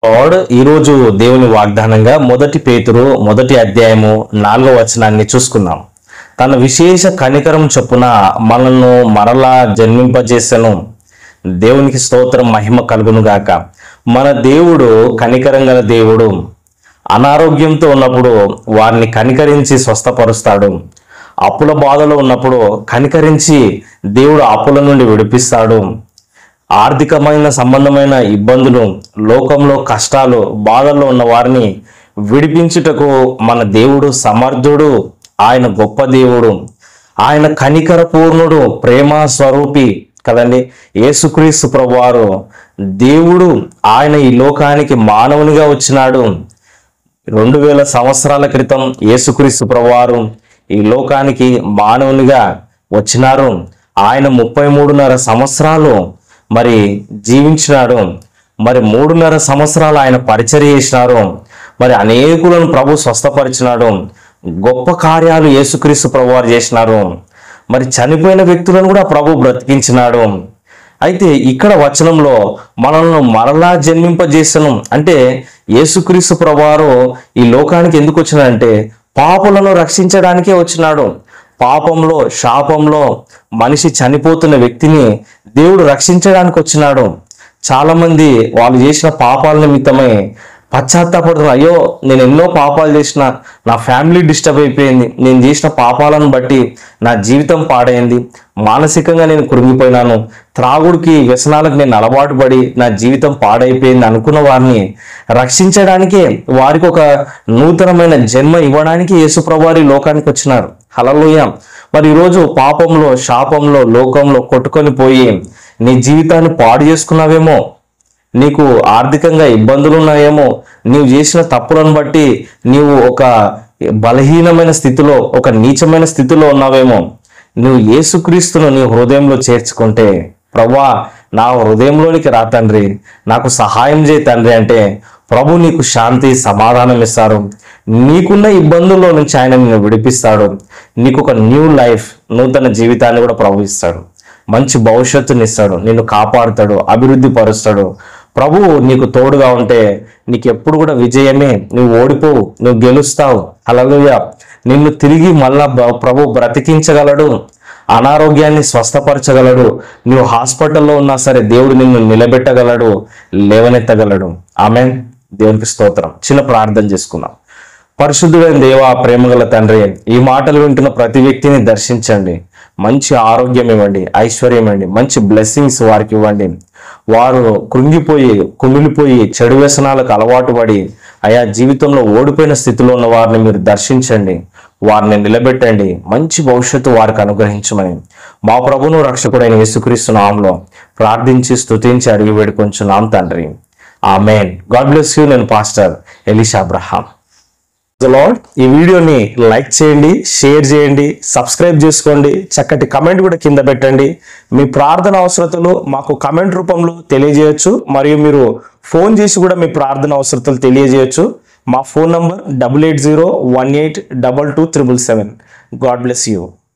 ఈరోజు దేవుని వాగ్దానంగా మొదటి పేతురు మొదటి అధ్యాయము 4వ వచనాన్ని చూసుకుందాం. తన విశేష కనికరం చొప్పున మనల్ని మరలా జన్మింపజేసెను. దేవునికి స్తోత్రం, మహిమ కలుగును గాక. మన దేవుడు కనికరం గల దేవుడు. అనారోగ్యంతో ఉన్నప్పుడు వారిని కనికరించి స్వస్థపరుస్తాడు. అప్పుల బాధలో ఉన్నప్పుడు కనికరించి దేవుడు అప్పుల నుండి విడిపిస్తాడు. ఆర్థికమైన సంబంధమైన ఇబ్బందులు, లోకంలో కష్టాలు, బాధల్లో ఉన్న వారిని విడిపించుటకు మన దేవుడు సమర్థుడు. ఆయన గొప్ప దేవుడు. ఆయన కనికర పూర్ణుడు, ప్రేమ స్వరూపి కదండి. యేసుక్రీస్తు ప్రభువారు దేవుడు. ఆయన ఈ లోకానికి మానవునిగా వచ్చినాడు. 2000 సంవత్సరాల క్రితం యేసుక్రీస్తు ప్రభువారు ఈ లోకానికి మానవునిగా వచ్చినారు. ఆయన 33.5 సంవత్సరాలు మరి జీవించినాడు. మరి 3.5 సంవత్సరాలు ఆయన పరిచర్య చేసినారు. మరి అనేకులను ప్రభు స్వస్థపరిచినాడు. గొప్ప కార్యాలు యేసుక్రీస్తు ప్రభు వారు చేసినారు. మరి చనిపోయిన వ్యక్తులను కూడా ప్రభు బ్రతికించినాడు. అయితే ఇక్కడ వచనంలో మనల్ని మరలా జన్మింపజేసను అంటే యేసుక్రీస్తు ప్రభు వారు ఈ లోకానికి ఎందుకు వచ్చినాడంటే పాపులను రక్షించడానికే వచ్చినాడు. పాపంలో, శాపంలో మనిషి చనిపోతున్న వ్యక్తిని దేవుడు రక్షించడానికి వచ్చినాడు. చాలా మంది వాళ్ళు చేసిన పాపాల నిమిత్తమై పశ్చాత్తాపడుతున్నారు. అయ్యో, నేను ఎన్నో పాపాలు చేసిన, నా ఫ్యామిలీ డిస్టర్బ్ అయిపోయింది, నేను చేసిన పాపాలను బట్టి నా జీవితం పాడైంది, మానసికంగా నేను కృంగిపోయినాను, త్రాగుడికి, వ్యసనాలకు నేను అలవాటు పడి నా జీవితం పాడైపోయింది అనుకున్న వారిని రక్షించడానికే, వారికి ఒక నూతనమైన జన్మ ఇవ్వడానికి యేసుప్రభువారు ఈ లోకానికి వచ్చినారు. హల్లెలూయా. మరి ఈరోజు పాపంలో, శాపంలో, లోకంలో కొట్టుకొని పోయి నీ జీవితాన్ని పాడు చేసుకున్నావేమో, నీకు ఆర్థికంగా ఇబ్బందులు ఉన్నాయేమో, నీవు చేసిన తప్పులను బట్టి నీవు ఒక బలహీనమైన స్థితిలో, ఒక నీచమైన స్థితిలో ఉన్నావేమో. నువ్వు యేసుక్రీస్తును నీ హృదయంలో చేర్చుకుంటే, ప్రభువా నా హృదయంలోనికి రా తండ్రి, నాకు సహాయం చేయి తండ్రి అంటే ప్రభు నీకు శాంతి, సమాధానం ఇస్తారు. నీకున్న ఇబ్బందుల్లో నుంచి ఆయన నిన్ను విడిపిస్తాడు. నీకు ఒక న్యూ లైఫ్, నూతన జీవితాన్ని కూడా ప్రభు ఇస్తాడు. మంచి భవిష్యత్తుని ఇస్తాడు. నిన్ను కాపాడుతాడు, అభివృద్ధి పరుస్తాడు. ప్రభువు నీకు తోడుగా ఉంటే నీకు ఎప్పుడు కూడా విజయమే. నువ్వు ఓడిపోవు, నువ్వు గెలుస్తావు. హల్లెలూయా. నిన్ను తిరిగి మళ్ళా ప్రభు బ్రతికించగలడు. అనారోగ్యాన్ని స్వస్థపరచగలడు. నువ్వు హాస్పిటల్లో ఉన్నా సరే దేవుడు నిన్ను నిలబెట్టగలడు, లేవనెత్తగలడు. ఆమేన్. దేవునికి స్తోత్రం. చిన్న ప్రార్థన చేసుకుందాం. పరిశుద్ధుడైన దేవా, ప్రేమగల తండ్రి, ఈ మాటలు వింటున్న ప్రతి వ్యక్తిని దర్శించండి. మంచి ఆరోగ్యం ఇవ్వండి, ఐశ్వర్యం ఇవ్వండి, మంచి బ్లెస్సింగ్స్ వారికి ఇవ్వండి. వారు కృంగిపోయి, కుమిలిపోయి, చెడు వ్యసనాలకు అలవాటు పడి అయా జీవితంలో ఓడిపోయిన స్థితిలో ఉన్న వారిని మీరు దర్శించండి, వారిని నిలబెట్టండి, మంచి భవిష్యత్తు వారికి అనుగ్రహించమని మా ప్రభువును రక్షకుడైన యేసుక్రీస్తు నామములో ప్రార్థించి స్తుతించి అడిగి వేడుకొంచున్నాం తండ్రి. ఆమేన్. God bless you. నేను పాస్టర్ ఎలీషా అబ్రహాం. లార్డ్, ఈ వీడియోని లైక్ చేయండి, షేర్ చేయండి, సబ్స్క్రైబ్ చేసుకోండి, చక్కటి కమెంట్ కూడా కింద పెట్టండి. మీ ప్రార్థన అవసరతలు మాకు కమెంట్ రూపంలో తెలియజేయచ్చు. మరియు మీరు ఫోన్ చేసి కూడా మీ ప్రార్థన అవసరతలు తెలియజేయచ్చు. మా phone number 8801822777. God bless you.